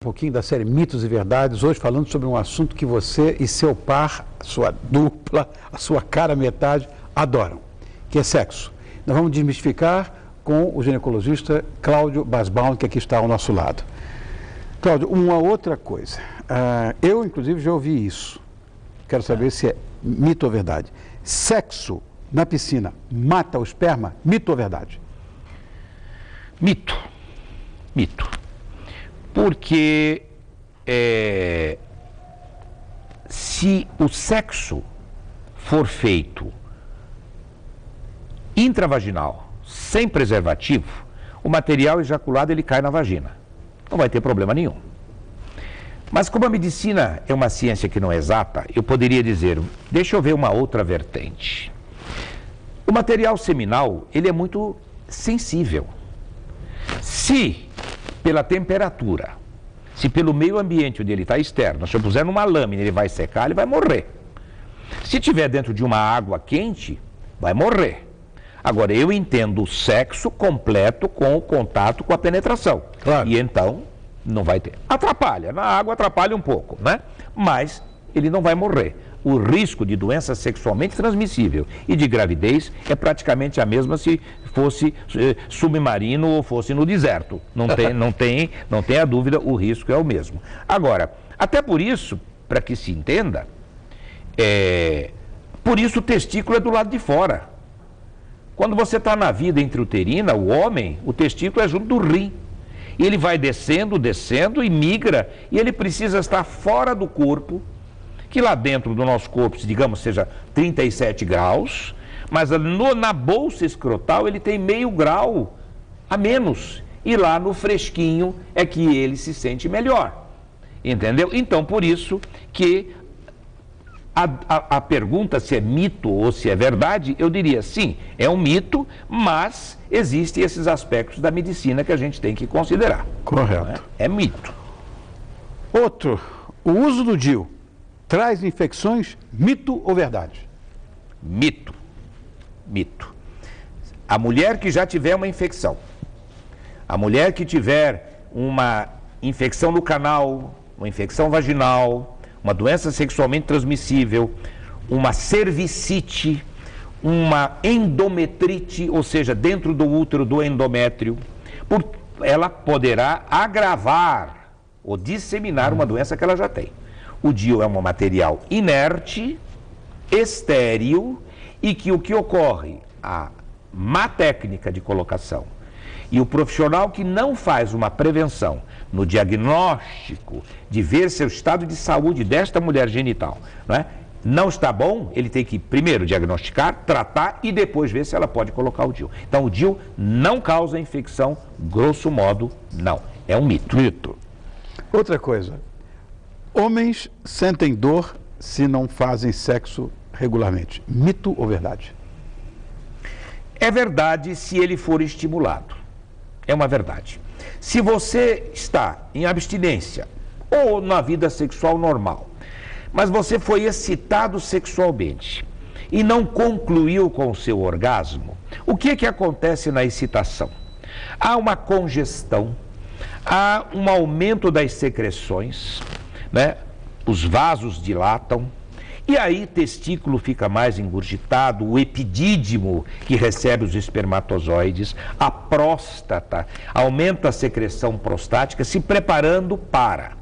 pouquinho da série Mitos e Verdades, hoje falando sobre um assunto que você e seu par, a sua dupla, a sua cara metade, adoram, que é sexo. Nós vamos desmistificar com o ginecologista Cláudio Basbaum, que aqui está ao nosso lado. Cláudio, uma outra coisa. Eu, inclusive, já ouvi isso. Quero saber se é mito ou verdade. Sexo na piscina mata o esperma? Mito ou verdade? Mito. Mito. Porque se o sexo for feito intravaginal, sem preservativo, o material ejaculado ele cai na vagina. Não vai ter problema nenhum. Mas como a medicina é uma ciência que não é exata, eu poderia dizer, deixa eu ver uma outra vertente. O material seminal, ele é muito sensível. Se pela temperatura, se pelo meio ambiente onde ele está externo, se eu puser numa lâmina ele vai secar, ele vai morrer. Se tiver dentro de uma água quente, vai morrer. Agora, eu entendo o sexo completo com o contato com a penetração. Claro. E então, não vai ter. Atrapalha, na água atrapalha um pouco, né? Mas ele não vai morrer. O risco de doença sexualmente transmissível e de gravidez é praticamente a mesma se fosse submarino ou fosse no deserto. Não tem a dúvida, o risco é o mesmo. Agora, até por isso, para que se entenda, por isso o testículo é do lado de fora. Quando você está na vida intrauterina, o homem, o testículo é junto do rim. E ele vai descendo, descendo e migra, e ele precisa estar fora do corpo, que lá dentro do nosso corpo, digamos, seja 37 graus, mas na bolsa escrotal ele tem meio grau a menos. E lá no fresquinho é que ele se sente melhor. Entendeu? Então, por isso que a pergunta se é mito ou se é verdade, eu diria sim, é um mito, mas existem esses aspectos da medicina que a gente tem que considerar. Correto. É mito. Outro, o uso do DIU traz infecções, mito ou verdade? Mito. Mito. A mulher que já tiver uma infecção, a mulher que tiver uma infecção no canal, uma infecção vaginal, uma doença sexualmente transmissível, uma cervicite, uma endometrite, ou seja, dentro do útero do endométrio, ela poderá agravar ou disseminar uma doença que ela já tem. O DIU é um material inerte, estéril, e que o que ocorre, a má técnica de colocação e o profissional que não faz uma prevenção no diagnóstico de ver se o estado de saúde desta mulher genital não está bom, ele tem que primeiro diagnosticar, tratar e depois ver se ela pode colocar o DIU. Então o DIU não causa infecção, grosso modo, não. É um mito. Mito. Outra coisa, homens sentem dor se não fazem sexo regularmente. Mito ou verdade? É verdade se ele for estimulado. É uma verdade. Se você está em abstinência ou na vida sexual normal, mas você foi excitado sexualmente e não concluiu com o seu orgasmo, o que acontece na excitação? Há uma congestão, há um aumento das secreções, né? Os vasos dilatam, e aí o testículo fica mais engurgitado, o epidídimo que recebe os espermatozoides, a próstata, aumenta a secreção prostática, se preparando para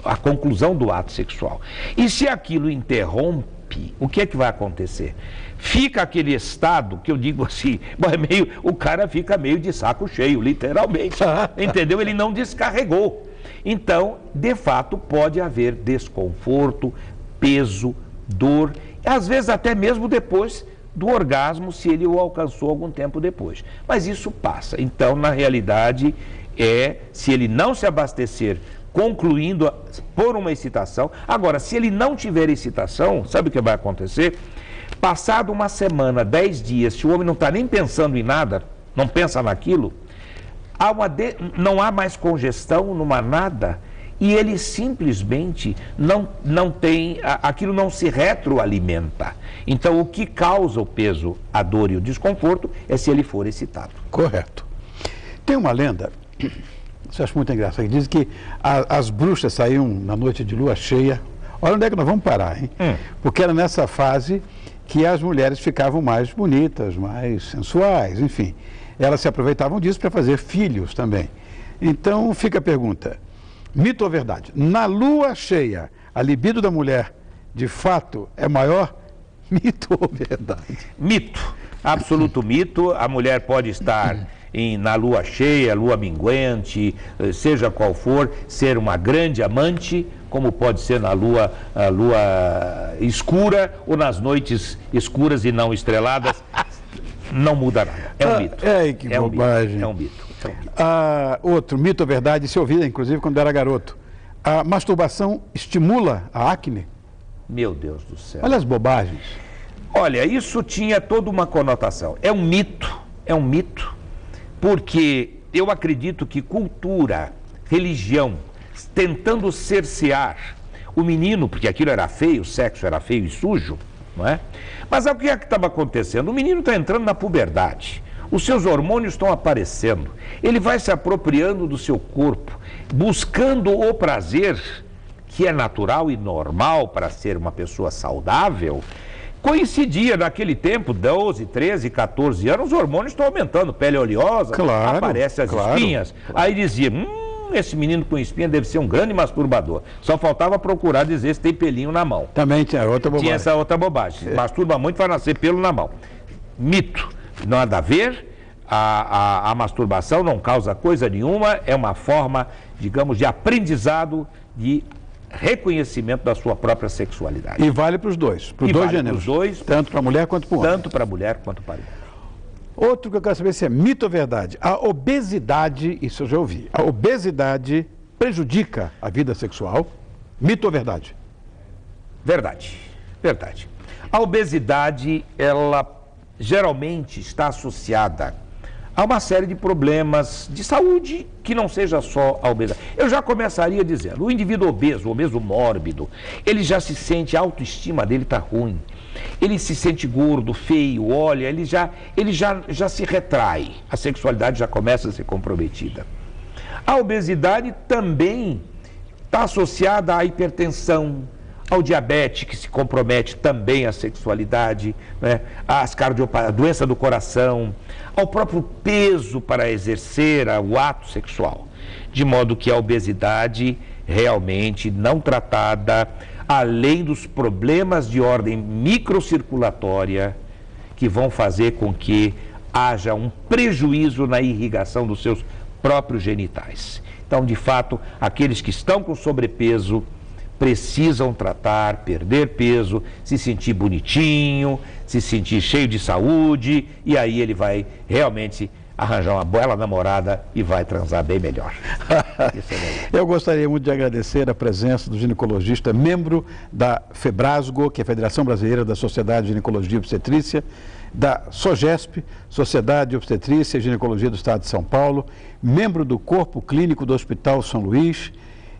a conclusão do ato sexual. E se aquilo interrompe, o que é que vai acontecer? Fica aquele estado que eu digo assim, o cara fica meio de saco cheio, literalmente, entendeu? Ele não descarregou. Então, de fato, pode haver desconforto, peso, dor, às vezes até mesmo depois do orgasmo, se ele o alcançou algum tempo depois. Mas isso passa. Então, na realidade, se ele não se abastecer, concluindo por uma excitação. Agora, se ele não tiver excitação, sabe o que vai acontecer? Passado uma semana, 10 dias, se o homem não está nem pensando em nada, não pensa naquilo, não há mais congestão, não há nada, e ele simplesmente não tem, aquilo não se retroalimenta. Então, o que causa o peso, a dor e o desconforto é se ele for excitado. Correto. Tem uma lenda Isso eu acho muito engraçado. Diz que as bruxas saíam na noite de lua cheia. Olha onde é que nós vamos parar, hein? Porque era nessa fase que as mulheres ficavam mais bonitas, mais sensuais, enfim. Elas se aproveitavam disso para fazer filhos também. Então fica a pergunta, mito ou verdade? Na lua cheia, a libido da mulher, de fato, é maior? Mito ou verdade? Mito, absoluto mito. A mulher pode estar na lua cheia, lua minguante, seja qual for, ser uma grande amante, como pode ser na lua escura ou nas noites escuras e não estreladas. Não muda nada. É um mito. Que bobagem. É um mito. Outro mito ou verdade, se ouvia, inclusive, quando era garoto. A masturbação estimula a acne? Meu Deus do céu. Olha as bobagens. Olha, isso tinha toda uma conotação. É um mito, porque eu acredito que cultura, religião, tentando cercear o menino, porque aquilo era feio, o sexo era feio e sujo, não é? Mas o que é que estava acontecendo? O menino está entrando na puberdade, os seus hormônios estão aparecendo, ele vai se apropriando do seu corpo, buscando o prazer, que é natural e normal para ser uma pessoa saudável. Coincidia naquele tempo, 12, 13, 14 anos, os hormônios estão aumentando, pele oleosa, aparecem as espinhas. Aí dizia, esse menino com espinha deve ser um grande masturbador. Só faltava procurar dizer se tem pelinho na mão. Também tinha outra bobagem. Tinha essa outra bobagem. Masturba muito, vai nascer pelo na mão. Mito. Nada a ver. A masturbação não causa coisa nenhuma. É uma forma, digamos, de aprendizado, de reconhecimento da sua própria sexualidade. E vale para os dois. Para os dois gêneros. Tanto para a mulher quanto para o homem. Tanto para a mulher quanto para o homem. Outro que eu quero saber se é mito ou verdade. A obesidade, isso eu já ouvi, a obesidade prejudica a vida sexual? Mito ou verdade? Verdade. Verdade. A obesidade, ela geralmente está associada a uma série de problemas de saúde que não seja só a obesidade. Eu já começaria dizendo, o indivíduo obeso, o obeso mórbido, ele já se sente, a autoestima dele está ruim. Ele se sente gordo, feio, olha, ele já se retrai, a sexualidade já começa a ser comprometida. A obesidade também está associada à hipertensão, ao diabetes, que se compromete também a sexualidade, né? A doença do coração, ao próprio peso para exercer o ato sexual. De modo que a obesidade realmente não tratada, além dos problemas de ordem microcirculatória, que vão fazer com que haja um prejuízo na irrigação dos seus próprios genitais. Então, de fato, aqueles que estão com sobrepeso precisam tratar, perder peso, se sentir bonitinho, se sentir cheio de saúde, e aí ele vai realmente arranjar uma bela namorada e vai transar bem melhor. Isso é melhor. Eu gostaria muito de agradecer a presença do ginecologista, membro da FEBRASGO, que é a Federação Brasileira da Sociedade de Ginecologia e Obstetrícia, da SOGESP, Sociedade de Obstetrícia e Ginecologia do Estado de São Paulo, membro do Corpo Clínico do Hospital São Luís,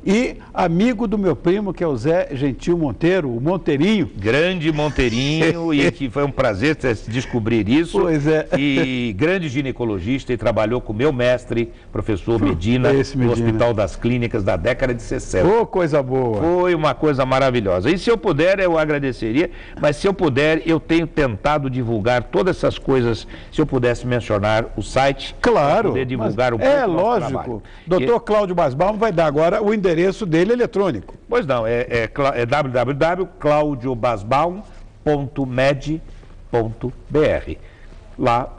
e amigo do meu primo, que é o Zé Gentil Monteiro, o Monteirinho. Grande Monteirinho, e que foi um prazer descobrir isso. Pois é. E grande ginecologista, e trabalhou com meu mestre, professor Medina, no Hospital das Clínicas da década de 60. Oh, coisa boa. Foi uma coisa maravilhosa. E se eu puder, eu agradeceria, mas se eu puder, eu tenho tentado divulgar todas essas coisas, se eu pudesse mencionar o site. Claro. Para poder divulgar um pouco do nosso trabalho. Doutor Cláudio Basbaum vai dar agora o endereço dele eletrônico. Pois não, é www.claudiobasbaum.med.br. Lá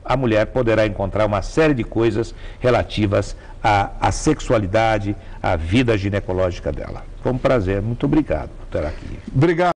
a mulher poderá encontrar uma série de coisas relativas à sexualidade, à vida ginecológica dela. Foi um prazer, muito obrigado por estar aqui. Obrigado.